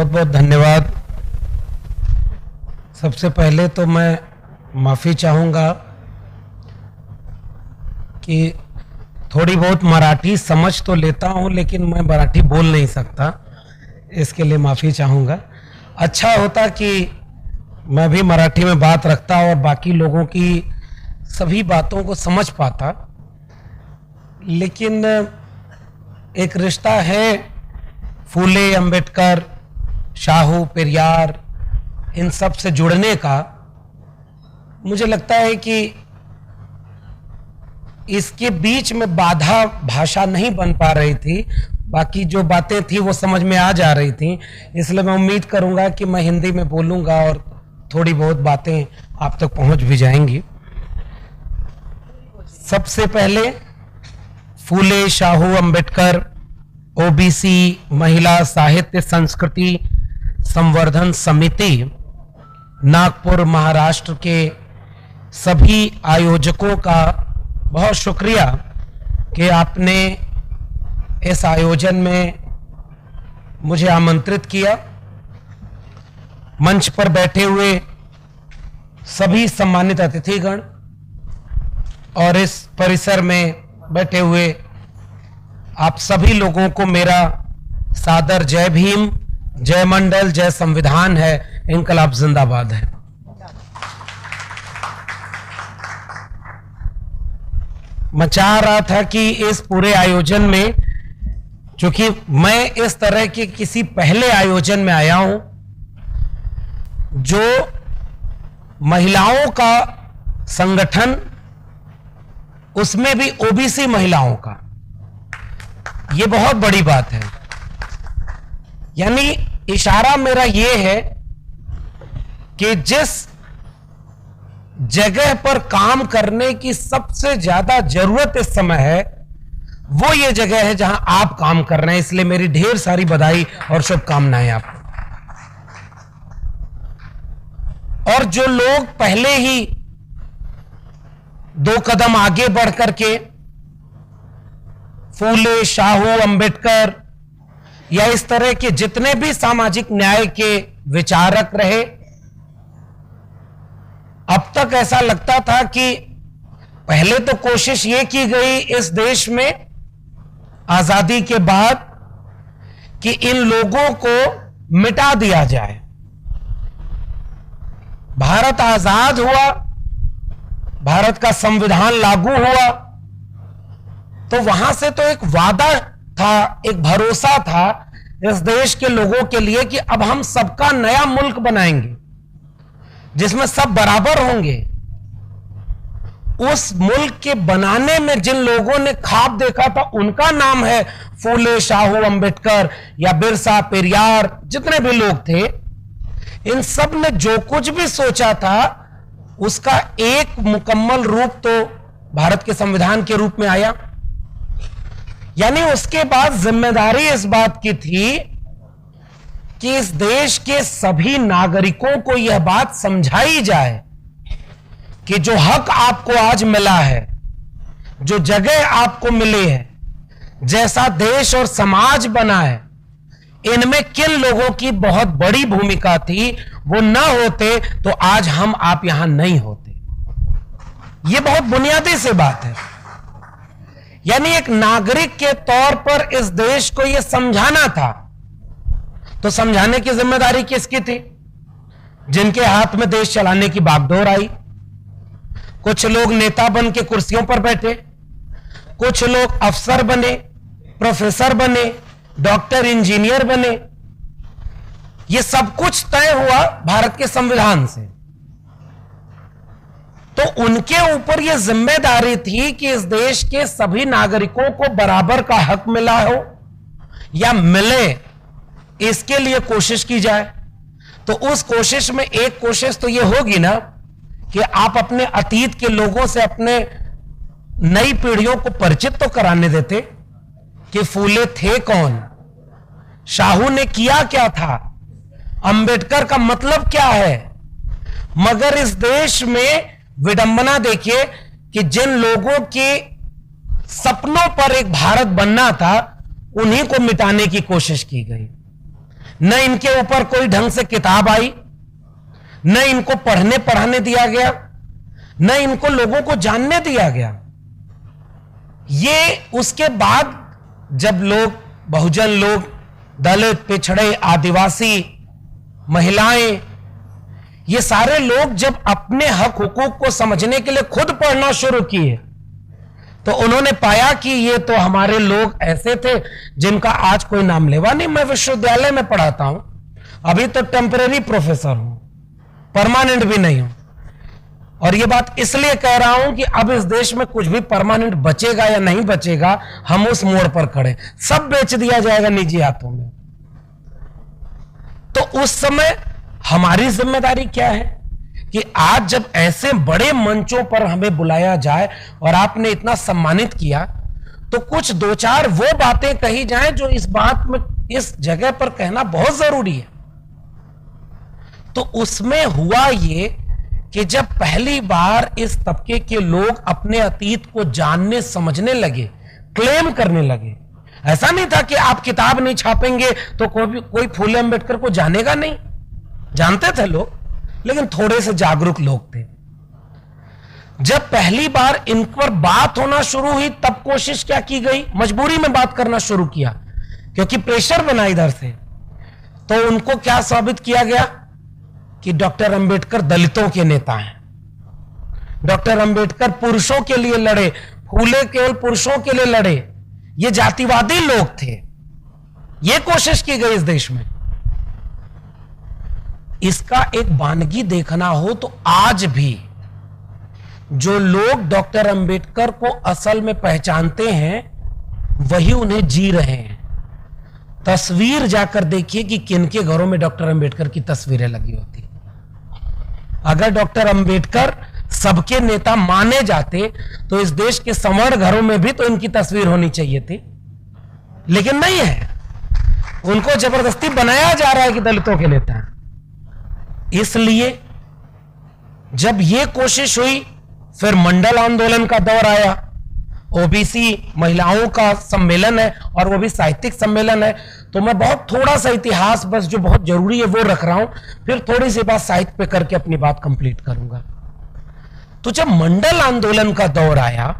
बहुत बहुत धन्यवाद। सबसे पहले तो मैं माफ़ी चाहूँगा कि थोड़ी बहुत मराठी समझ तो लेता हूँ लेकिन मैं मराठी बोल नहीं सकता, इसके लिए माफ़ी चाहूँगा। अच्छा होता कि मैं भी मराठी में बात रखता और बाकी लोगों की सभी बातों को समझ पाता, लेकिन एक रिश्ता है फूले, अंबेडकर, शाहू, पेरियार, इन सब से जुड़ने का। मुझे लगता है कि इसके बीच में बाधा भाषा नहीं बन पा रही थी, बाकी जो बातें थी वो समझ में आ जा रही थी, इसलिए मैं उम्मीद करूंगा कि मैं हिंदी में बोलूंगा और थोड़ी बहुत बातें आप तक पहुंच भी जाएंगी। सबसे पहले फूले, शाहू, अंबेडकर ओबीसी महिला साहित्य संस्कृति संवर्धन समिति नागपुर महाराष्ट्र के सभी आयोजकों का बहुत शुक्रिया कि आपने इस आयोजन में मुझे आमंत्रित किया। मंच पर बैठे हुए सभी सम्मानित अतिथिगण और इस परिसर में बैठे हुए आप सभी लोगों को मेरा सादर जय भीम, जय मंडल, जय संविधान है, इंकलाब जिंदाबाद है। मैं चाह रहा था कि इस पूरे आयोजन में, चूंकि मैं इस तरह के किसी पहले आयोजन में आया हूं जो महिलाओं का संगठन, उसमें भी ओबीसी महिलाओं का, ये बहुत बड़ी बात है। यानी इशारा मेरा ये है कि जिस जगह पर काम करने की सबसे ज्यादा जरूरत इस समय है वो ये जगह है जहां आप काम कर रहे हैं, इसलिए मेरी ढेर सारी बधाई और शुभकामनाएं आपको। और जो लोग पहले ही 2 कदम आगे बढ़ करके फूले, शाहू, अंबेडकर या इस तरह के जितने भी सामाजिक न्याय के विचारक रहे, अब तक ऐसा लगता था कि पहले तो कोशिश यह की गई इस देश में आजादी के बाद कि इन लोगों को मिटा दिया जाए। भारत आजाद हुआ, भारत का संविधान लागू हुआ, तो वहां से तो एक वादा था, एक भरोसा था इस देश के लोगों के लिए कि अब हम सबका नया मुल्क बनाएंगे जिसमें सब बराबर होंगे। उस मुल्क के बनाने में जिन लोगों ने ख्वाब देखा था उनका नाम है फूले, शाहू, अंबेडकर या बिरसा, पेरियार, जितने भी लोग थे। इन सब ने जो कुछ भी सोचा था उसका एक मुकम्मल रूप तो भारत के संविधान के रूप में आया। यानी उसके बाद जिम्मेदारी इस बात की थी कि इस देश के सभी नागरिकों को यह बात समझाई जाए कि जो हक आपको आज मिला है, जो जगह आपको मिली है, जैसा देश और समाज बना है, इनमें किन लोगों की बहुत बड़ी भूमिका थी। वो ना होते तो आज हम आप यहां नहीं होते। यह बहुत बुनियादी सी बात है। यानी एक नागरिक के तौर पर इस देश को यह समझाना था, तो समझाने की जिम्मेदारी किसकी थी? जिनके हाथ में देश चलाने की बागडोर आई। कुछ लोग नेता बन के कुर्सियों पर बैठे, कुछ लोग अफसर बने, प्रोफेसर बने, डॉक्टर, इंजीनियर बने। यह सब कुछ तय हुआ भारत के संविधान से। तो उनके ऊपर यह जिम्मेदारी थी कि इस देश के सभी नागरिकों को बराबर का हक मिला हो या मिले, इसके लिए कोशिश की जाए। तो उस कोशिश में एक कोशिश तो यह होगी ना कि आप अपने अतीत के लोगों से अपने नई पीढ़ियों को परिचित तो कराने देते कि फूले थे कौन, शाहू ने किया क्या था, अंबेडकर का मतलब क्या है। मगर इस देश में विडंबना देखिए कि जिन लोगों के सपनों पर एक भारत बनना था, उन्हीं को मिटाने की कोशिश की गई। न इनके ऊपर कोई ढंग से किताब आई, न इनको पढ़ने पढ़ाने दिया गया, न इनको लोगों को जानने दिया गया। ये उसके बाद जब लोग, बहुजन लोग, दलित, पिछड़े, आदिवासी, महिलाएं, ये सारे लोग जब अपने हक हुकूक को समझने के लिए खुद पढ़ना शुरू किए तो उन्होंने पाया कि ये तो हमारे लोग ऐसे थे जिनका आज कोई नाम लेवा नहीं। मैं विश्वविद्यालय में पढ़ाता हूं, अभी तो टेम्परेरी प्रोफेसर हूं, परमानेंट भी नहीं हूं। और ये बात इसलिए कह रहा हूं कि अब इस देश में कुछ भी परमानेंट बचेगा या नहीं बचेगा, हम उस मोड़ पर खड़े, सब बेच दिया जाएगा निजी हाथों में। तो उस समय हमारी जिम्मेदारी क्या है कि आज जब ऐसे बड़े मंचों पर हमें बुलाया जाए और आपने इतना सम्मानित किया, तो कुछ दो चार वो बातें कही जाएं जो इस बात में, इस जगह पर कहना बहुत जरूरी है। तो उसमें हुआ ये कि जब पहली बार इस तबके के लोग अपने अतीत को जानने समझने लगे, क्लेम करने लगे, ऐसा नहीं था कि आप किताब नहीं छापेंगे तो कोई फूले अंबेडकर को जानेगा नहीं, जानते थे लोग, लेकिन थोड़े से जागरूक लोग थे। जब पहली बार इन पर बात होना शुरू हुई तब कोशिश क्या की गई, मजबूरी में बात करना शुरू किया क्योंकि प्रेशर बना इधर से। तो उनको क्या साबित किया गया कि डॉक्टर अंबेडकर दलितों के नेता हैं, डॉक्टर अंबेडकर पुरुषों के लिए लड़े, फूले केवल पुरुषों के लिए लड़े, ये जातिवादी लोग थे। ये कोशिश की गई इस देश में। इसका एक वानगी देखना हो तो आज भी जो लोग डॉक्टर अंबेडकर को असल में पहचानते हैं वही उन्हें जी रहे हैं। तस्वीर जाकर देखिए कि किन के घरों में डॉक्टर अंबेडकर की तस्वीरें लगी होती। अगर डॉक्टर अंबेडकर सबके नेता माने जाते तो इस देश के सवर्ण घरों में भी तो इनकी तस्वीर होनी चाहिए थी, लेकिन नहीं है। उनको जबरदस्ती बनाया जा रहा है कि दलितों के नेता हैं। इसलिए जब यह कोशिश हुई, फिर मंडल आंदोलन का दौर आया, ओबीसी महिलाओं का सम्मेलन है और वो भी साहित्यिक सम्मेलन है। तो मैं बहुत थोड़ा सा इतिहास, बस जो बहुत जरूरी है वो रख रहा हूं, फिर थोड़ी सी बात साहित्य पे करके अपनी बात कंप्लीट करूंगा। तो जब मंडल आंदोलन का दौर आया,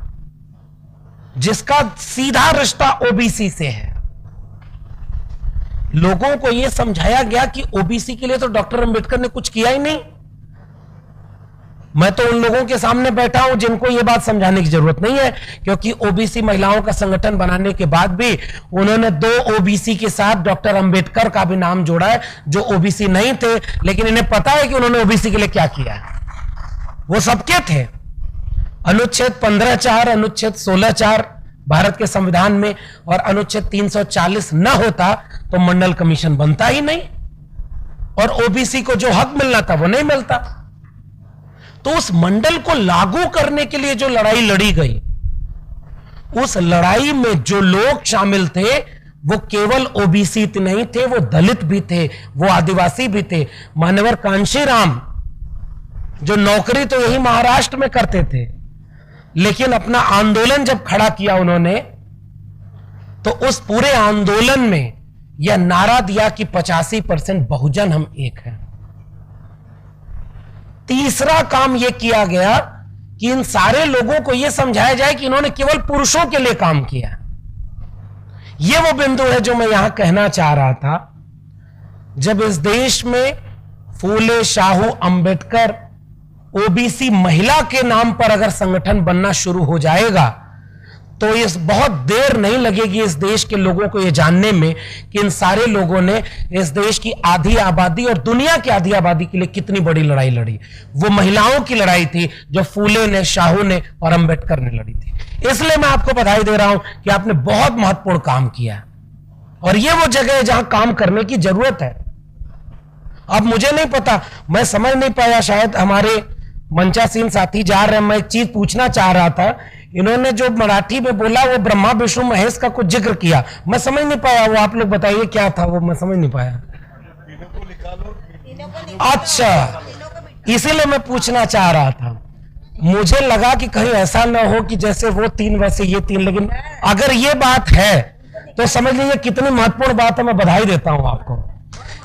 जिसका सीधा रिश्ता ओबीसी से है, लोगों को यह समझाया गया कि ओबीसी के लिए तो डॉक्टर अंबेडकर ने कुछ किया ही नहीं। मैं तो उन लोगों के सामने बैठा हूं जिनको यह बात समझाने की जरूरत नहीं है, क्योंकि ओबीसी महिलाओं का संगठन बनाने के बाद भी उन्होंने 2 ओबीसी के साथ डॉक्टर अंबेडकर का भी नाम जोड़ा है जो ओबीसी नहीं थे, लेकिन इन्हें पता है कि उन्होंने ओबीसी के लिए क्या किया है। वो सबके थे। अनुच्छेद 15(4), अनुच्छेद 16(4) भारत के संविधान में और अनुच्छेद 340 न होता तो मंडल कमीशन बनता ही नहीं और ओबीसी को जो हक मिलना था वो नहीं मिलता। तो उस मंडल को लागू करने के लिए जो लड़ाई लड़ी गई, उस लड़ाई में जो लोग शामिल थे वो केवल ओबीसी नहीं थे, वो दलित भी थे, वो आदिवासी भी थे। मान्यवर कांशीराम जो नौकरी तो यही महाराष्ट्र में करते थे, लेकिन अपना आंदोलन जब खड़ा किया उन्होंने, तो उस पूरे आंदोलन में यह नारा दिया कि 85% बहुजन हम एक हैं। तीसरा काम यह किया गया कि इन सारे लोगों को यह समझाया जाए कि इन्होंने केवल पुरुषों के लिए काम किया। यह वो बिंदु है जो मैं यहां कहना चाह रहा था। जब इस देश में फूले, शाहू, अंबेडकर, ओबीसी महिला के नाम पर अगर संगठन बनना शुरू हो जाएगा तो इस बहुत देर नहीं लगेगी इस देश के लोगों को यह जानने में कि इन सारे लोगों ने इस देश की आधी आबादी और दुनिया की आधी आबादी के लिए कितनी बड़ी लड़ाई लड़ी। वो महिलाओं की लड़ाई थी जो फूले ने, शाहू ने और अंबेडकर ने लड़ी थी। इसलिए मैं आपको बधाई दे रहा हूं कि आपने बहुत महत्वपूर्ण काम किया और यह वो जगह है जहां काम करने की जरूरत है। अब मुझे नहीं पता, मैं समझ नहीं पाया, शायद हमारे मंचासीन साथी जा रहे हैं। मैं एक चीज पूछना चाह रहा था, इन्होंने जो मराठी में बोला वो ब्रह्मा विष्णु महेश का कुछ जिक्र किया, मैं समझ नहीं पाया। वो आप लोग बताइए क्या था वो, मैं समझ नहीं पाया। अच्छा, इसीलिए मैं पूछना चाह रहा था। मुझे लगा कि कहीं ऐसा ना हो कि जैसे वो 3 वैसे ये 3, लेकिन अगर ये बात है तो समझ लीजिए कितनी महत्वपूर्ण बात है। मैं बधाई देता हूं आपको।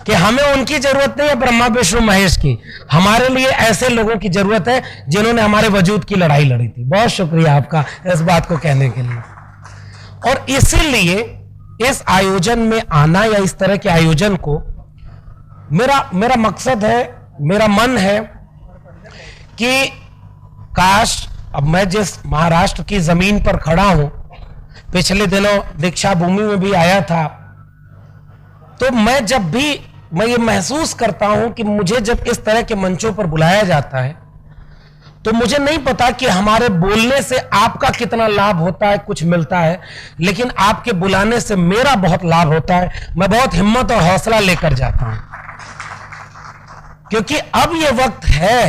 कि हमें उनकी जरूरत नहीं है ब्रह्मा विष्णु महेश की, हमारे लिए ऐसे लोगों की जरूरत है जिन्होंने हमारे वजूद की लड़ाई लड़ी थी। बहुत शुक्रिया आपका इस बात को कहने के लिए। और इसीलिए इस आयोजन में आना या इस तरह के आयोजन को मेरा मकसद है, मेरा मन है कि काश अब मैं जिस महाराष्ट्र की जमीन पर खड़ा हूं, पिछले दिनों दीक्षा भूमि में भी आया था, तो मैं ये महसूस करता हूं कि मुझे जब इस तरह के मंचों पर बुलाया जाता है तो मुझे नहीं पता कि हमारे बोलने से आपका कितना लाभ होता है, कुछ मिलता है, लेकिन आपके बुलाने से मेरा बहुत लाभ होता है। मैं बहुत हिम्मत और हौसला लेकर जाता हूं, क्योंकि अब यह वक्त है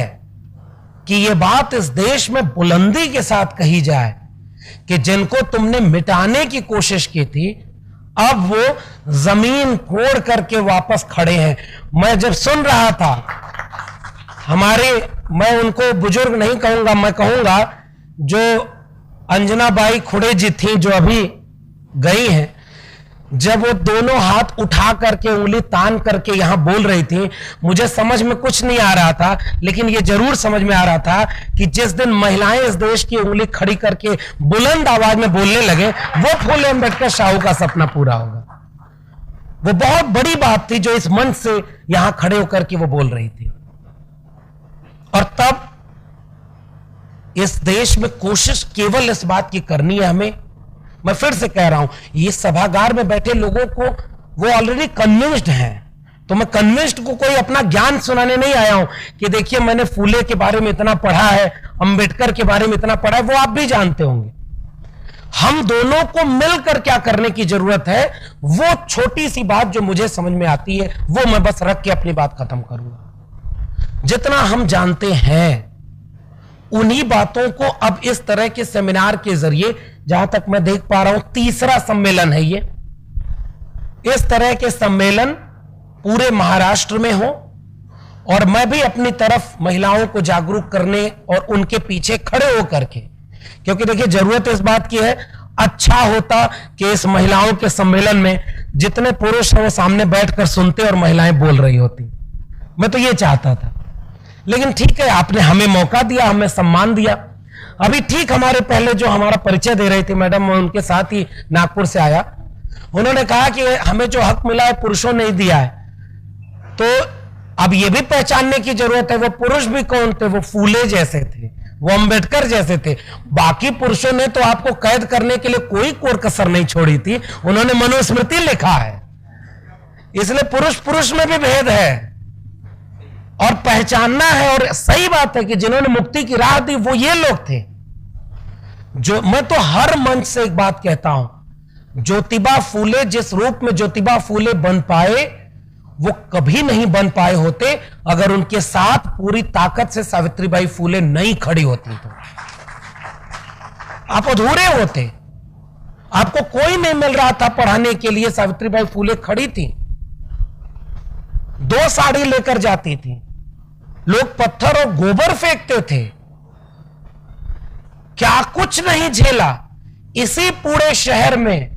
कि यह बात इस देश में बुलंदी के साथ कही जाए कि जिनको तुमने मिटाने की कोशिश की थी, अब वो जमीन कोड़ करके वापस खड़े हैं। मैं जब सुन रहा था मैं उनको बुजुर्ग नहीं कहूंगा, मैं कहूंगा जो अंजनाबाई खुड़े जी थी जो अभी गई हैं, जब वो दोनों हाथ उठा करके उंगली तान करके यहां बोल रही थी, मुझे समझ में कुछ नहीं आ रहा था, लेकिन ये जरूर समझ में आ रहा था कि जिस दिन महिलाएं इस देश की उंगली खड़ी करके बुलंद आवाज में बोलने लगे, वो फूले अम्बेडकर साहू का सपना पूरा होगा। वो बहुत बड़ी बात थी जो इस मंच से यहां खड़े होकर के वो बोल रही थी। और तब इस देश में कोशिश केवल इस बात की करनी है हमें, मैं फिर से कह रहा हूं, ये सभागार में बैठे लोगों को वो ऑलरेडी कन्विंस्ड हैं, तो मैं कन्विंस्ड को कोई अपना ज्ञान सुनाने नहीं आया हूं कि देखिए मैंने फूले के बारे में इतना पढ़ा है, अंबेडकर के बारे में इतना पढ़ा है, वो आप भी जानते होंगे। हम दोनों को मिलकर क्या करने की जरूरत है, वो छोटी सी बात जो मुझे समझ में आती है वो मैं बस रख के अपनी बात खत्म करूंगा। जितना हम जानते हैं उन्हीं बातों को अब इस तरह के सेमिनार के जरिए, जहां तक मैं देख पा रहा हूं तीसरा सम्मेलन है ये, इस तरह के सम्मेलन पूरे महाराष्ट्र में हो और मैं भी अपनी तरफ महिलाओं को जागरूक करने और उनके पीछे खड़े होकर के, क्योंकि देखिए जरूरत इस बात की है, अच्छा होता कि इस महिलाओं के सम्मेलन में जितने पुरुष हैं वो सामने बैठकर सुनते और महिलाएं बोल रही होती। मैं तो ये चाहता था, लेकिन ठीक है, आपने हमें मौका दिया, हमें सम्मान दिया। अभी ठीक हमारे पहले जो हमारा परिचय दे रही थी मैडम, मैं उनके साथ ही नागपुर से आया, उन्होंने कहा कि हमें जो हक मिला है पुरुषों ने ही दिया है। तो अब ये भी पहचानने की जरूरत है वो पुरुष भी कौन थे, वो फूले जैसे थे, वो अंबेडकर जैसे थे। बाकी पुरुषों ने तो आपको कैद करने के लिए कोई कोर कसर नहीं छोड़ी थी, उन्होंने मनुस्मृति लिखा है, इसलिए पुरुष पुरुष में भी भेद है और पहचानना है। और सही बात है कि जिन्होंने मुक्ति की राह दी वो ये लोग थे। जो मैं तो हर मंच से एक बात कहता हूं, ज्योतिबा फूले जिस रूप में ज्योतिबा फूले बन पाए वो कभी नहीं बन पाए होते अगर उनके साथ पूरी ताकत से सावित्रीबाई फूले नहीं खड़ी होती। तो आप अधूरे होते, आपको कोई नहीं मिल रहा था पढ़ाने के लिए, सावित्रीबाई फूले खड़ी थी, 2 साड़ी लेकर जाती थी, लोग पत्थर और गोबर फेंकते थे, क्या कुछ नहीं झेला। इसी पूरे शहर में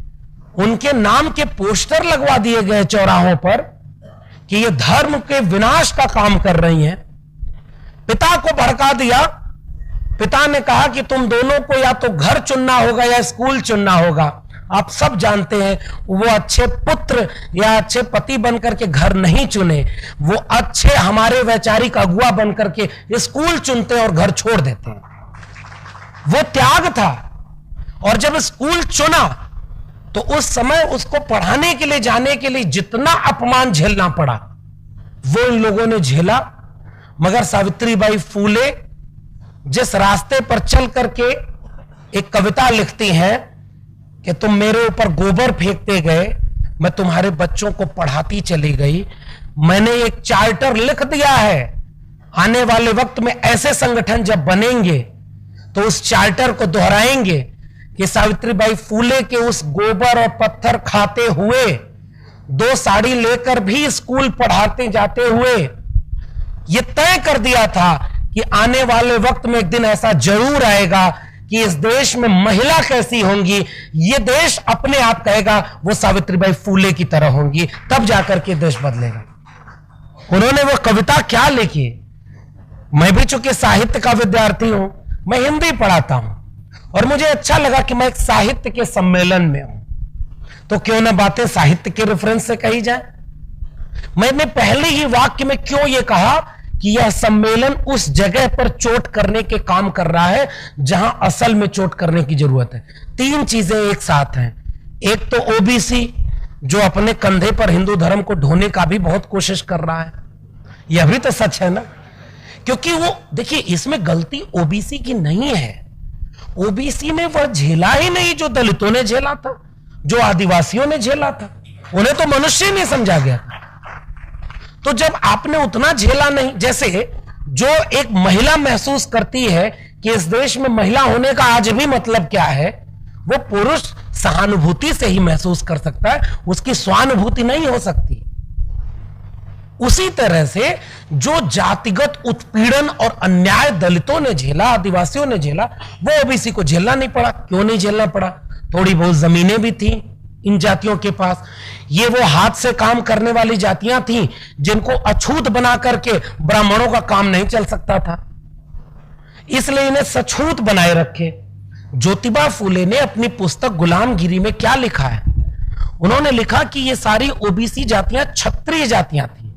उनके नाम के पोस्टर लगवा दिए गए चौराहों पर कि ये धर्म के विनाश का काम कर रही हैं। पिता को भड़का दिया, पिता ने कहा कि तुम दोनों को या तो घर चुनना होगा या स्कूल चुनना होगा। आप सब जानते हैं वो अच्छे पुत्र या अच्छे पति बनकर के घर नहीं चुने, वो अच्छे हमारे वैचारिक अगुआ बनकर के स्कूल चुनते और घर छोड़ देते हैं। वो त्याग था। और जब स्कूल चुना तो उस समय उसको पढ़ाने के लिए जाने के लिए जितना अपमान झेलना पड़ा वो इन लोगों ने झेला। मगर सावित्रीबाई फूले जिस रास्ते पर चल करके एक कविता लिखती हैं कि तुम मेरे ऊपर गोबर फेंकते गए, मैं तुम्हारे बच्चों को पढ़ाती चली गई। मैंने एक चार्टर लिख दिया है, आने वाले वक्त में ऐसे संगठन जब बनेंगे तो उस चार्टर को दोहराएंगे कि सावित्रीबाई फूले के उस गोबर और पत्थर खाते हुए 2 साड़ी लेकर भी स्कूल पढ़ाते जाते हुए यह तय कर दिया था कि आने वाले वक्त में एक दिन ऐसा जरूर आएगा कि इस देश में महिला कैसी होंगी, यह देश अपने आप कहेगा वो सावित्रीबाई फूले की तरह होंगी, तब जाकर के देश बदलेगा। उन्होंने वो कविता क्या लिखी। मैं भी चूंकि साहित्य का विद्यार्थी हूं, मैं हिंदी पढ़ाता हूं, और मुझे अच्छा लगा कि मैं एक साहित्य के सम्मेलन में हूं, तो क्यों ना बातें साहित्य के रेफरेंस से कही जाए। मैंने पहले ही वाक्य में क्यों यह कहा कि यह सम्मेलन उस जगह पर चोट करने के काम कर रहा है जहां असल में चोट करने की जरूरत है। तीन चीजें एक साथ हैं। एक तो ओबीसी जो अपने कंधे पर हिंदू धर्म को ढोने का भी बहुत कोशिश कर रहा है, यह भी तो सच है ना, क्योंकि वो देखिए इसमें गलती ओबीसी की नहीं है। ओबीसी ने वह झेला ही नहीं जो दलितों ने झेला था, जो आदिवासियों ने झेला था, उन्हें तो मनुष्य ही नहीं समझा गया। तो जब आपने उतना झेला नहीं, जैसे जो एक महिला महसूस करती है कि इस देश में महिला होने का आज भी मतलब क्या है, वो पुरुष सहानुभूति से ही महसूस कर सकता है, उसकी स्वानुभूति नहीं हो सकती। उसी तरह से जो जातिगत उत्पीड़न और अन्याय दलितों ने झेला, आदिवासियों ने झेला, वो ओबीसी को झेलना नहीं पड़ा। क्यों नहीं झेलना पड़ा? थोड़ी बहुत जमीनें भी थी इन जातियों के पास, ये वो हाथ से काम करने वाली जातियां थीं जिनको अछूत बना करके ब्राह्मणों का काम नहीं चल सकता था, इसलिए इन्हें सछूत बनाए रखे। ज्योतिबा फूले ने अपनी पुस्तक गुलामगिरी में क्या लिखा है? उन्होंने लिखा कि ये सारी ओबीसी जातियां क्षत्रिय जातियां थी।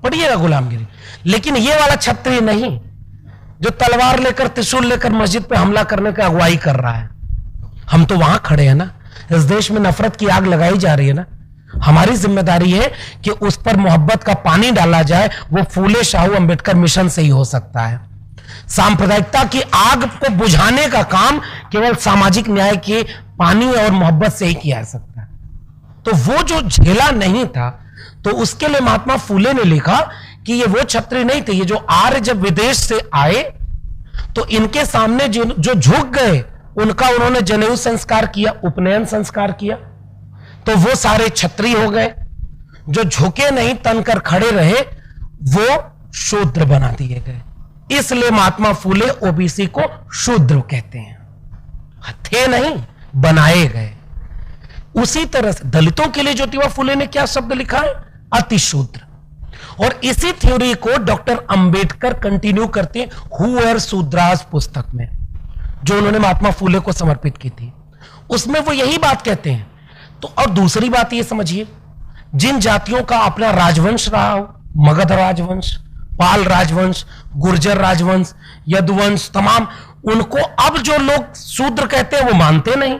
पढ़िएगा गुलामगिरी। लेकिन ये वाला क्षत्रिय नहीं जो तलवार लेकर, त्रिशूल लेकर मस्जिद पे हमला करने का अगुवाई कर रहा है। हम तो वहां खड़े हैं ना, इस देश में नफरत की आग लगाई जा रही है ना, हमारी जिम्मेदारी है कि उस पर मोहब्बत का पानी डाला जाए। वो फूले शाहू अंबेडकर मिशन से ही हो सकता है। सांप्रदायिकता की आग को बुझाने का काम केवल सामाजिक न्याय के पानी और मोहब्बत से ही किया जा सकता है। तो वो जो झेला नहीं था, तो उसके लिए महात्मा फूले ने लिखा कि ये वो क्षत्रिय नहीं थे। ये जो आर्य जब विदेश से आए तो इनके सामने जो झुक गए, उनका उन्होंने जनेऊ संस्कार किया, उपनयन संस्कार किया, तो वो सारे क्षत्रिय हो गए। जो झुके नहीं, तनकर खड़े रहे, वो शूद्र बना दिए गए। इसलिए महात्मा फूले ओबीसी को शूद्र कहते हैं। थे नहीं, बनाए गए। उसी तरह से दलितों के लिए ज्योतिबा फूले ने क्या शब्द लिखा है? अतिशूद्र। और इसी थ्योरी को डॉक्टर अंबेडकर कंटिन्यू करते हैं हु आर शूद्रास पुस्तक में, जो उन्होंने महात्मा फूले को समर्पित की थी। उसमें वो यही बात कहते हैं। तो और दूसरी बात ये समझिए, जिन जातियों का अपना राजवंश रहा हो, मगध राजवंश, पाल राजवंश, गुर्जर राजवंश, यदुवंश, तमाम, उनको अब जो लोग शूद्र कहते हैं वो मानते नहीं।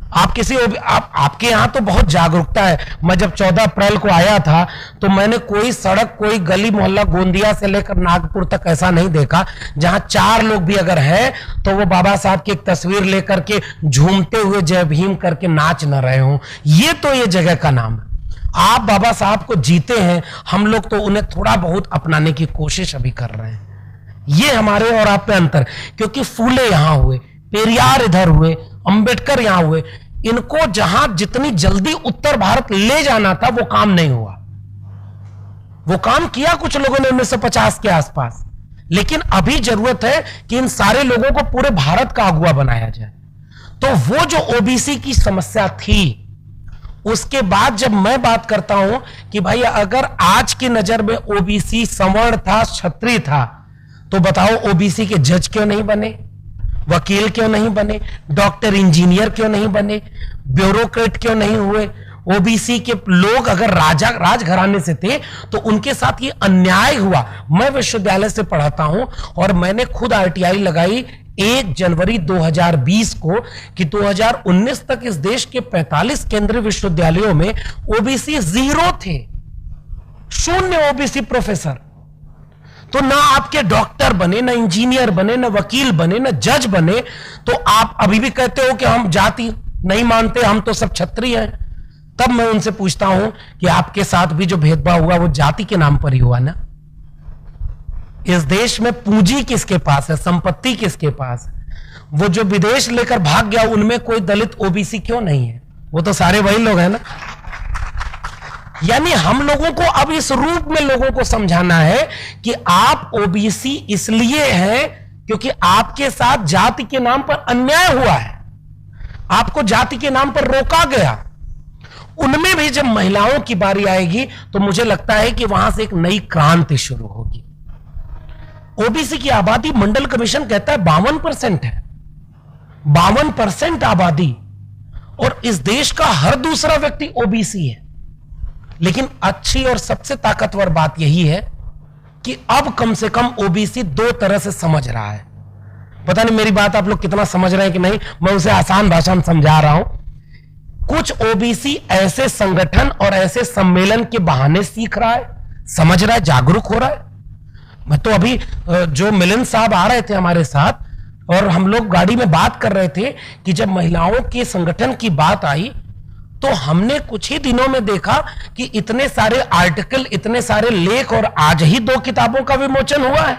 आपके यहां तो बहुत जागरूकता है। मैं जब 14 अप्रैल को आया था तो मैंने कोई सड़क, कोई गली मोहल्ला, गोंदिया से लेकर नागपुर तक ऐसा नहीं देखा जहां 4 लोग भी अगर है तो वो बाबा साहब की एक तस्वीर लेकर के झूमते हुए जय भीम करके नाच न रहे हो। ये तो ये जगह का नाम है। आप बाबा साहब को जीते हैं, हम लोग तो उन्हें थोड़ा बहुत अपनाने की कोशिश अभी कर रहे हैं। ये हमारे और आप पे अंतर, क्योंकि फूले यहां हुए, पेरियार इधर हुए, अंबेडकर यहां हुए। इनको जहां जितनी जल्दी उत्तर भारत ले जाना था वो काम नहीं हुआ। वो काम किया कुछ लोगों ने 1950 के आसपास, लेकिन अभी जरूरत है कि इन सारे लोगों को पूरे भारत का अगुवा बनाया जाए। तो वो जो ओबीसी की समस्या थी, उसके बाद जब मैं बात करता हूं कि भाई अगर आज की नजर में ओबीसी सवर्ण था, क्षत्रिय था, तो बताओ ओबीसी के जज क्यों नहीं बने, वकील क्यों नहीं बने, डॉक्टर इंजीनियर क्यों नहीं बने, ब्यूरोक्रेट क्यों नहीं हुए? ओबीसी के लोग अगर राजघराने से थे तो उनके साथ ये अन्याय हुआ। मैं विश्वविद्यालय से पढ़ाता हूं और मैंने खुद आरटीआई लगाई 1 जनवरी 2020 को कि 2019 तक इस देश के 45 केंद्रीय विश्वविद्यालयों में ओबीसी 0 थे, 0 ओबीसी प्रोफेसर। तो ना आपके डॉक्टर बने, ना इंजीनियर बने, ना वकील बने, ना जज बने, तो आप अभी भी कहते हो कि हम जाति नहीं मानते, हम तो सब क्षत्रिय हैं। तब मैं उनसे पूछता हूं कि आपके साथ भी जो भेदभाव हुआ वो जाति के नाम पर ही हुआ ना? इस देश में पूंजी किसके पास है, संपत्ति किसके पास है? वो जो विदेश लेकर भाग गया उनमें कोई दलित ओबीसी क्यों नहीं है? वो तो सारे वही लोग हैं ना। यानी हम लोगों को अब इस रूप में लोगों को समझाना है कि आप ओबीसी इसलिए हैं क्योंकि आपके साथ जाति के नाम पर अन्याय हुआ है, आपको जाति के नाम पर रोका गया। उनमें भी जब महिलाओं की बारी आएगी तो मुझे लगता है कि वहां से एक नई क्रांति शुरू होगी। ओबीसी की आबादी मंडल कमीशन कहता है 52% है, 52% आबादी, और इस देश का हर दूसरा व्यक्ति ओबीसी है। लेकिन अच्छी और सबसे ताकतवर बात यही है कि अब कम से कम ओबीसी दो तरह से समझ रहा है। पता नहीं मेरी बात आप लोग कितना समझ रहे हैं कि नहीं, मैं उसे आसान भाषा में समझा रहा हूं। कुछ ओबीसी ऐसे संगठन और ऐसे सम्मेलन के बहाने सीख रहा है, समझ रहा है, जागरूक हो रहा है। मैं तो अभी जो मिलन साहब आ रहे थे हमारे साथ और हम लोग गाड़ी में बात कर रहे थे कि जब महिलाओं के संगठन की बात आई तो हमने कुछ ही दिनों में देखा कि इतने सारे आर्टिकल, इतने सारे लेख, और आज ही 2 किताबों का विमोचन हुआ है।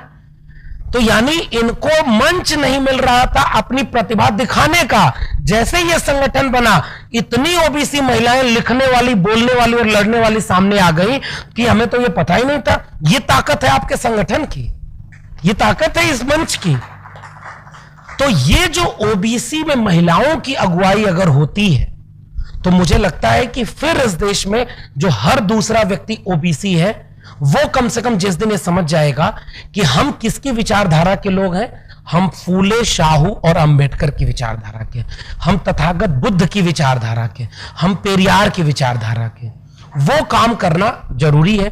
तो यानी इनको मंच नहीं मिल रहा था अपनी प्रतिभा दिखाने का। जैसे ये संगठन बना, इतनी ओबीसी महिलाएं लिखने वाली, बोलने वाली और लड़ने वाली सामने आ गई कि हमें तो ये पता ही नहीं था। ये ताकत है आपके संगठन की, ये ताकत है इस मंच की। तो ये जो ओबीसी में महिलाओं की अगुवाई अगर होती है तो मुझे लगता है कि फिर इस देश में जो हर दूसरा व्यक्ति ओबीसी है वो कम से कम जिस दिन ये समझ जाएगा कि हम किसकी विचारधारा के लोग हैं, हम फूले, शाहू और अंबेडकर की विचारधारा के, हम तथागत बुद्ध की विचारधारा के, हम पेरियार की विचारधारा के, वो काम करना जरूरी है।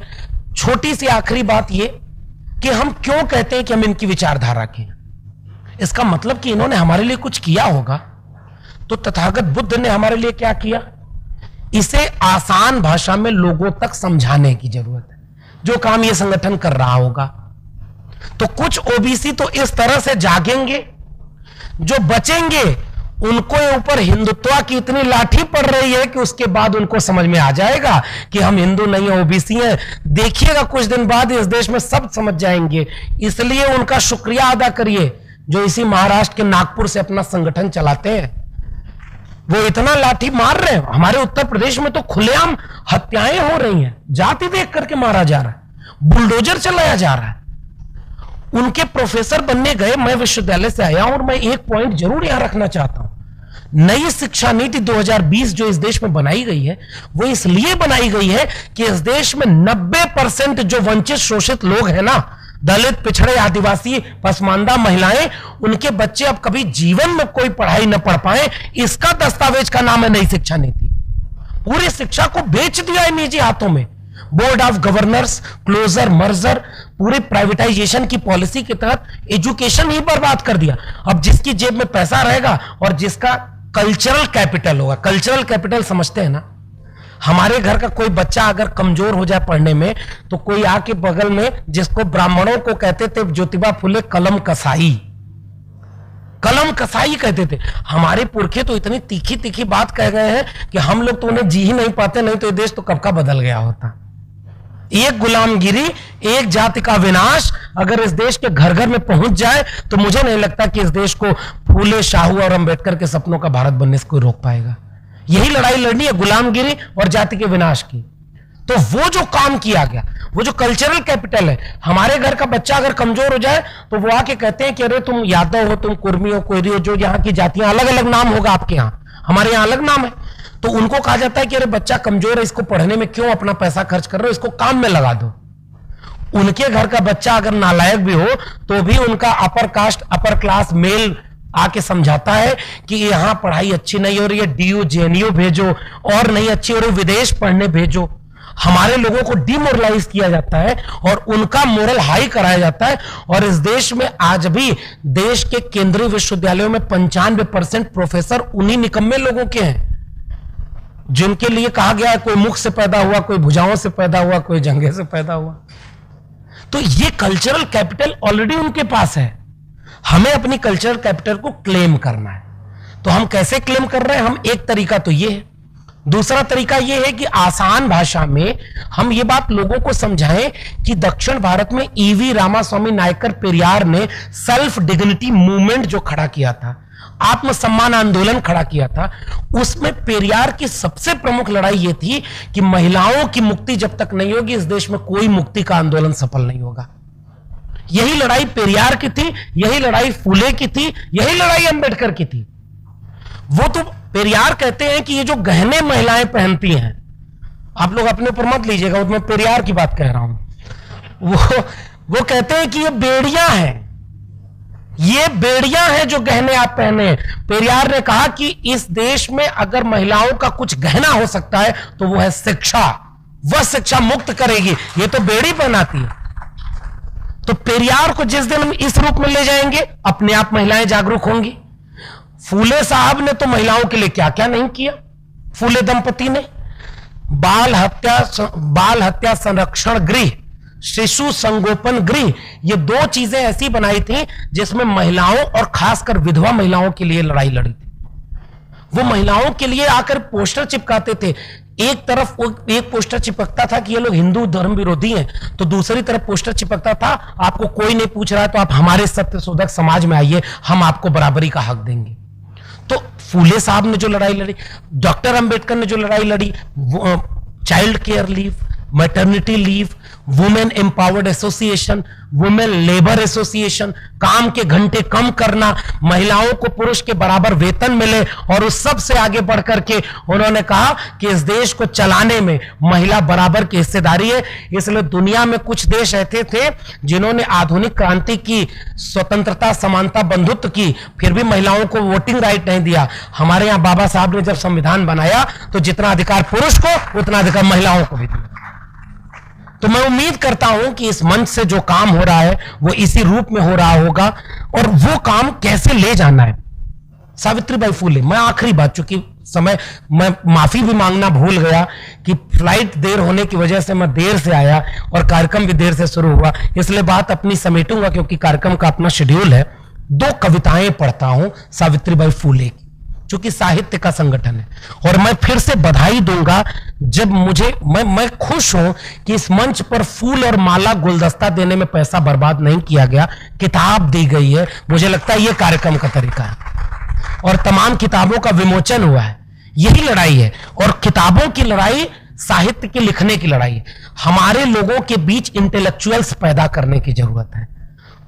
छोटी सी आखिरी बात ये कि हम क्यों कहते हैं कि हम इनकी विचारधारा के, इसका मतलब कि इन्होंने हमारे लिए कुछ किया होगा। तो तथागत बुद्ध ने हमारे लिए क्या किया, इसे आसान भाषा में लोगों तक समझाने की जरूरत है, जो काम ये संगठन कर रहा होगा। तो कुछ ओबीसी तो इस तरह से जागेंगे, जो बचेंगे उनको ऊपर हिंदुत्व की इतनी लाठी पड़ रही है कि उसके बाद उनको समझ में आ जाएगा कि हम हिंदू नहीं है, ओबीसी हैं। देखिएगा कुछ दिन बाद इस देश में सब समझ जाएंगे। इसलिए उनका शुक्रिया अदा करिए जो इसी महाराष्ट्र के नागपुर से अपना संगठन चलाते हैं। वो इतना लाठी मार रहे हैं। हमारे उत्तर प्रदेश में तो खुलेआम हत्याएं हो रही हैं, जाति देख करके मारा जा रहा है, बुलडोजर चलाया जा रहा है। उनके प्रोफेसर बनने गए, मैं विश्वविद्यालय से आया हूं और मैं एक पॉइंट जरूर यहां रखना चाहता हूं। नई शिक्षा नीति 2020 जो इस देश में बनाई गई है वो इसलिए बनाई गई है कि इस देश में 90% जो वंचित शोषित लोग हैं ना, दलित, पिछड़े, आदिवासी, पसमानदा महिलाएं, उनके बच्चे अब कभी जीवन में कोई पढ़ाई न पढ़ पाए, इसका दस्तावेज का नाम है नई शिक्षा नीति। पूरी शिक्षा को बेच दिया है निजी हाथों में। Board of governors, closure, merger, पूरी प्राइवेटाइजेशन की पॉलिसी के तहत एजुकेशन ही बर्बाद कर दिया। अब जिसकी जेब में पैसा रहेगा और जिसका कल्चरल कैपिटल होगा, कल्चरल कैपिटल समझते हैं ना, हमारे घर का कोई बच्चा अगर कमजोर हो जाए पढ़ने में तो कोई आके बगल में, जिसको ब्राह्मणों को कहते थे ज्योतिबा फुले कलम कसाई, कलम कसाई कहते थे। हमारे पुरखे तो इतनी तीखी तीखी बात कह गए हैं कि हम लोग तो उन्हें जी ही नहीं पाते, नहीं तो ये देश तो कब का बदल गया होता। एक गुलामगिरी, एक जाति का विनाश अगर इस देश के घर घर में पहुंच जाए तो मुझे नहीं लगता कि इस देश को फूले, शाहू और अंबेडकर के सपनों का भारत बनने से कोई रोक पाएगा। यही लड़ाई लड़नी है, गुलामगिरी और जाति के विनाश की। तो वो जो काम किया गया, वो जो कल्चरल कैपिटल है, हमारे घर का बच्चा अगर कमजोर हो जाए तो वो आके कहते हैं कि अरे तुम यादव हो, तुम कुर्मी हो, कोयरी हो, जो यहाँ की जातियां, अलग अलग नाम होगा आपके यहाँ, हमारे यहाँ अलग नाम है। तो उनको कहा जाता है कि अरे बच्चा कमजोर है, इसको पढ़ने में क्यों अपना पैसा खर्च कर रहे हो, इसको काम में लगा दो। उनके घर का बच्चा अगर नालायक भी हो तो भी उनका upper caste, upper class male आके समझाता है कि यहां पढ़ाई अच्छी नहीं हो रही है, डीयू जेएनयू भेजो, और नहीं अच्छी हो रही विदेश पढ़ने भेजो। हमारे लोगों को डिमोरलाइज किया जाता है और उनका मोरल हाई कराया जाता है। और इस देश में आज भी देश के केंद्रीय विश्वविद्यालयों में 95% प्रोफेसर उन्हीं निकम्मे लोगों के हैं जिनके लिए कहा गया है कोई मुख से पैदा हुआ, कोई भुजाओं से पैदा हुआ, कोई जंघे से पैदा हुआ। तो ये कल्चरल कैपिटल ऑलरेडी उनके पास है। हमें अपनी कल्चरल कैपिटल को क्लेम करना है। तो हम कैसे क्लेम कर रहे हैं? हम एक तरीका तो ये है, दूसरा तरीका ये है कि आसान भाषा में हम ये बात लोगों को समझाएं कि दक्षिण भारत में ईवी रामास्वामी नायकर पेरियार ने सेल्फ डिग्निटी मूवमेंट जो खड़ा किया था, आत्मसम्मान आंदोलन खड़ा किया था, उसमें पेरियार की सबसे प्रमुख लड़ाई यह थी कि महिलाओं की मुक्ति जब तक नहीं होगी इस देश में कोई मुक्ति का आंदोलन सफल नहीं होगा। यही लड़ाई पेरियार की थी, यही लड़ाई फूले की थी, यही लड़ाई अंबेडकर की थी। वो तो पेरियार कहते हैं कि ये जो गहने महिलाएं पहनती हैं, आप लोग अपने ऊपर मत लीजिएगा, मैं पेरियार की बात कह रहा हूं, वो कहते हैं कि ये बेड़ियां हैं, ये बेड़ियां हैं जो गहने आप पहने। पेरियार ने कहा कि इस देश में अगर महिलाओं का कुछ गहना हो सकता है तो वो है शिक्षा। वह शिक्षा मुक्त करेगी, ये तो बेड़ी पहनाती है। तो पेरियार को जिस दिन हम इस रूप में ले जाएंगे, अपने आप महिलाएं जागरूक होंगी। फूले साहब ने तो महिलाओं के लिए क्या क्या नहीं किया। फूले दंपति ने बाल हत्या संरक्षण गृह, शिशु संगोपन गृह, ये 2 चीजें ऐसी बनाई थी जिसमें महिलाओं और खासकर विधवा महिलाओं के लिए लड़ाई लड़ी थी। वो महिलाओं के लिए आकर पोस्टर चिपकाते थे। एक तरफ एक पोस्टर चिपकता था कि ये लोग हिंदू धर्म विरोधी हैं, तो दूसरी तरफ पोस्टर चिपकता था आपको कोई नहीं पूछ रहा है तो आप हमारे सत्यशोधक समाज में आइए, हम आपको बराबरी का हक देंगे। तो फूले साहब ने जो लड़ाई लड़ी, डॉक्टर अंबेडकर ने जो लड़ाई लड़ी, child care leave, maternity leave, women empowered association, women labour association, काम के घंटे कम करना, महिलाओं को पुरुष के बराबर वेतन मिले, और उस सब से आगे बढ़ करके उन्होंने कहा कि इस देश को चलाने में महिला बराबर की हिस्सेदारी है। इसलिए दुनिया में कुछ देश ऐसे थे जिन्होंने आधुनिक क्रांति की, स्वतंत्रता, समानता, बंधुत्व की, फिर भी महिलाओं को वोटिंग राइट नहीं दिया। हमारे यहां बाबा साहब ने जब संविधान बनाया तो जितना अधिकार पुरुष को उतना अधिकार महिलाओं को भी दिया। तो मैं उम्मीद करता हूं कि इस मंच से जो काम हो रहा है वो इसी रूप में हो रहा होगा, और वो काम कैसे ले जाना है। सावित्रीबाई फूले, मैं आखिरी बात, चूंकि समय, मैं माफी भी मांगना भूल गया कि फ्लाइट देर होने की वजह से मैं देर से आया और कार्यक्रम भी देर से शुरू हुआ, इसलिए बात अपनी समेटूंगा क्योंकि कार्यक्रम का अपना शेड्यूल है। 2 कविताएं पढ़ता हूं सावित्रीबाई फूले की, चूंकि साहित्य का संगठन है, और मैं फिर से बधाई दूंगा जब मैं खुश हूं कि इस मंच पर फूल और माला, गुलदस्ता देने में पैसा बर्बाद नहीं किया गया, किताब दी गई है। मुझे लगता है यह कार्यक्रम का तरीका है, और तमाम किताबों का विमोचन हुआ है। यही लड़ाई है, और किताबों की लड़ाई साहित्य के लिखने की लड़ाई है। हमारे लोगों के बीच इंटेलेक्चुअल्स पैदा करने की जरूरत है।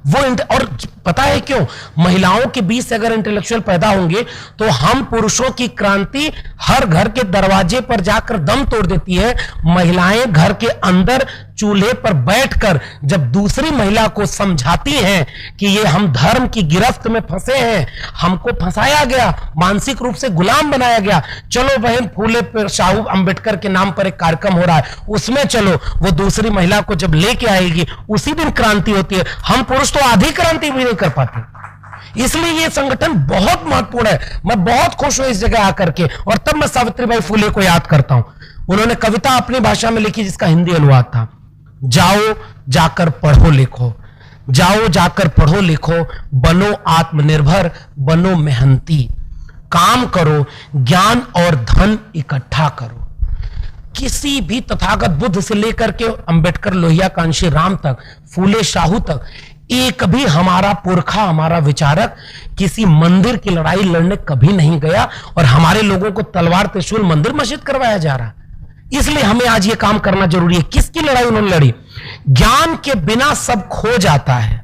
और पता है क्यों? महिलाओं के बीच से अगर इंटेलेक्चुअल पैदा होंगे तो हम पुरुषों की क्रांति हर घर के दरवाजे पर जाकर दम तोड़ देती है। महिलाएं घर के अंदर चूल्हे पर बैठकर जब दूसरी महिला को समझाती हैं कि ये हम धर्म की गिरफ्त में फंसे हैं, हमको फंसाया गया, मानसिक रूप से गुलाम बनाया गया, चलो बहन फूले पर शाहू अंबेडकर के नाम पर एक कार्यक्रम हो रहा है, उसमें चलो, वो दूसरी महिला को जब लेके आएगी उसी दिन क्रांति होती है। हम पुरुष तो आधी क्रांति भी नहीं कर पाते। इसलिए ये संगठन बहुत महत्वपूर्ण है। मैं बहुत खुश हूं इस जगह आकर के, और तब मैं सावित्रीबाई फूले को याद करता हूं। उन्होंने कविता अपनी भाषा में लिखी जिसका हिंदी अनुवाद था, जाओ जाकर पढ़ो लिखो, जाओ जाकर पढ़ो लिखो, बनो आत्मनिर्भर, बनो मेहनती, काम करो, ज्ञान और धन इकट्ठा करो। किसी भी तथागत बुद्ध से लेकर के अंबेडकर, लोहिया, कांशी राम तक, फूले, शाहू तक, एक भी हमारा पुरखा, हमारा विचारक किसी मंदिर की लड़ाई लड़ने कभी नहीं गया, और हमारे लोगों को तलवार, त्रिशूल, मंदिर, मस्जिद करवाया जा रहा। इसलिए हमें आज ये काम करना जरूरी है। किसकी लड़ाई उन्होंने लड़ी? ज्ञान के बिना सब खो जाता है,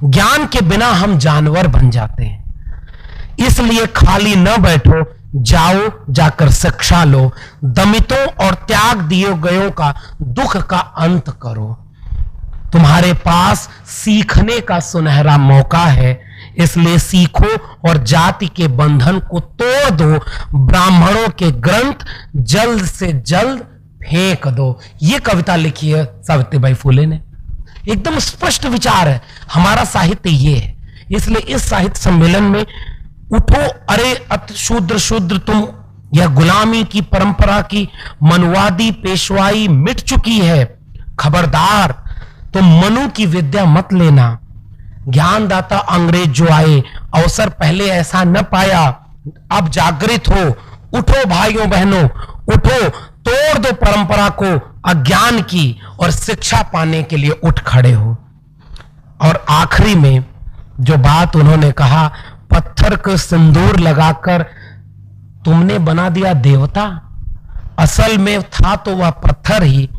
ज्ञान के बिना हम जानवर बन जाते हैं। इसलिए खाली न बैठो, जाओ जाकर शिक्षा लो, दमितों और त्याग दिए गयों का दुख का अंत करो। तुम्हारे पास सीखने का सुनहरा मौका है, इसलिए सीखो और जाति के बंधन को तोड़ दो, ब्राह्मणों के ग्रंथ जल्द से जल्द फेंक दो। ये कविता लिखी है सावित्रीबाई फूले ने। एकदम स्पष्ट विचार है। हमारा साहित्य ये है। इसलिए इस साहित्य सम्मेलन में उठो, अरे अत शूद्र शूद्र तुम, यह गुलामी की परंपरा की मनुवादी पेशवाई मिट चुकी है। खबरदार, तुम मनु की विद्या मत लेना। ज्ञानदाता अंग्रेज जो आए, अवसर पहले ऐसा न पाया। अब जागृत हो, उठो भाइयों बहनों, उठो, तोड़ दो परंपरा को अज्ञान की, और शिक्षा पाने के लिए उठ खड़े हो। और आखिरी में जो बात उन्होंने कहा, पत्थर को सिंदूर लगाकर तुमने बना दिया देवता। असल में था तो वह पत्थर ही,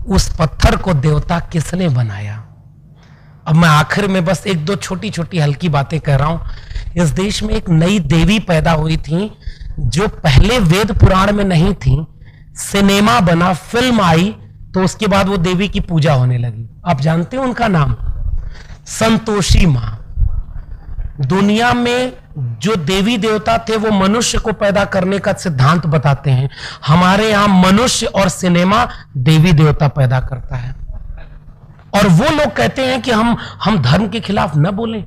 उस पत्थर को देवता किसने बनाया? अब मैं आखिर में बस 1-2 छोटी छोटी हल्की बातें कह रहा हूं। इस देश में एक नई देवी पैदा हुई थी जो पहले वेद पुराण में नहीं थी, सिनेमा बना, फिल्म आई, तो उसके बाद वो देवी की पूजा होने लगी। आप जानते हैं उनका नाम? संतोषी मां। दुनिया में जो देवी देवता थे वो मनुष्य को पैदा करने का सिद्धांत बताते हैं। हमारे यहां मनुष्य और सिनेमा देवी देवता पैदा करता है। और वो लोग कहते हैं कि हम धर्म के खिलाफ न बोलें।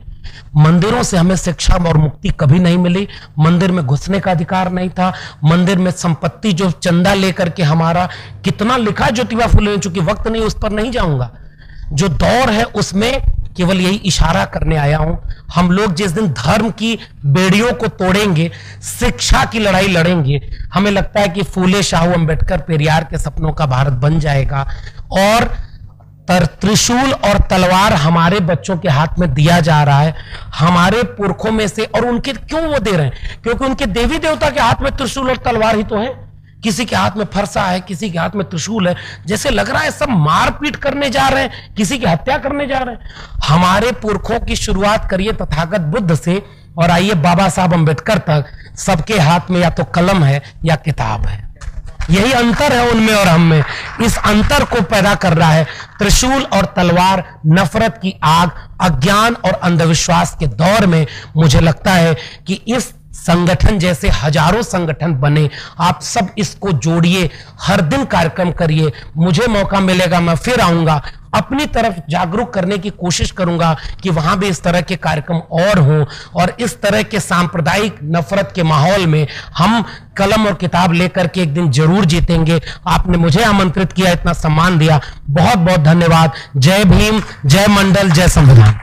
मंदिरों से हमें शिक्षा और मुक्ति कभी नहीं मिली। मंदिर में घुसने का अधिकार नहीं था। मंदिर में संपत्ति जो चंदा लेकर के हमारा कितना लिखा ज्योतिबा फुले, चूंकि वक्त नहीं उस पर नहीं जाऊंगा। जो दौर है उसमें केवल यही इशारा करने आया हूं। हम लोग जिस दिन धर्म की बेड़ियों को तोड़ेंगे, शिक्षा की लड़ाई लड़ेंगे, हमें लगता है कि फूले, शाहू, अंबेडकर, पेरियार के सपनों का भारत बन जाएगा। और त्रिशूल और तलवार हमारे बच्चों के हाथ में दिया जा रहा है, हमारे पुरखों में से। और उनके क्यों वो दे रहे हैं? क्योंकि उनके देवी देवता के हाथ में त्रिशूल और तलवार ही तो है। किसी के हाथ में फरसा है, किसी के हाथ में त्रिशूल है। जैसे लग रहा है सब मारपीट करने जा रहे हैं, किसी की हत्या करने जा रहे हैं। हमारे पुरखों की शुरुआत करिए तथागत बुद्ध से और आइए बाबा साहब अंबेडकर तक, सबके हाथ में या तो कलम है या किताब है। यही अंतर है उनमें और हम में। इस अंतर को पैदा कर रहा है त्रिशूल और तलवार, नफरत की आग। अज्ञान और अंधविश्वास के दौर में मुझे लगता है कि इस संगठन जैसे हजारों संगठन बने। आप सब इसको जोड़िए, हर दिन कार्यक्रम करिए। मुझे मौका मिलेगा मैं फिर आऊंगा, अपनी तरफ जागरूक करने की कोशिश करूंगा कि वहां भी इस तरह के कार्यक्रम और हों। और इस तरह के सांप्रदायिक नफरत के माहौल में हम कलम और किताब लेकर के एक दिन जरूर जीतेंगे। आपने मुझे आमंत्रित किया, इतना सम्मान दिया, बहुत बहुत धन्यवाद। जय भीम, जय मंडल, जय संविधान।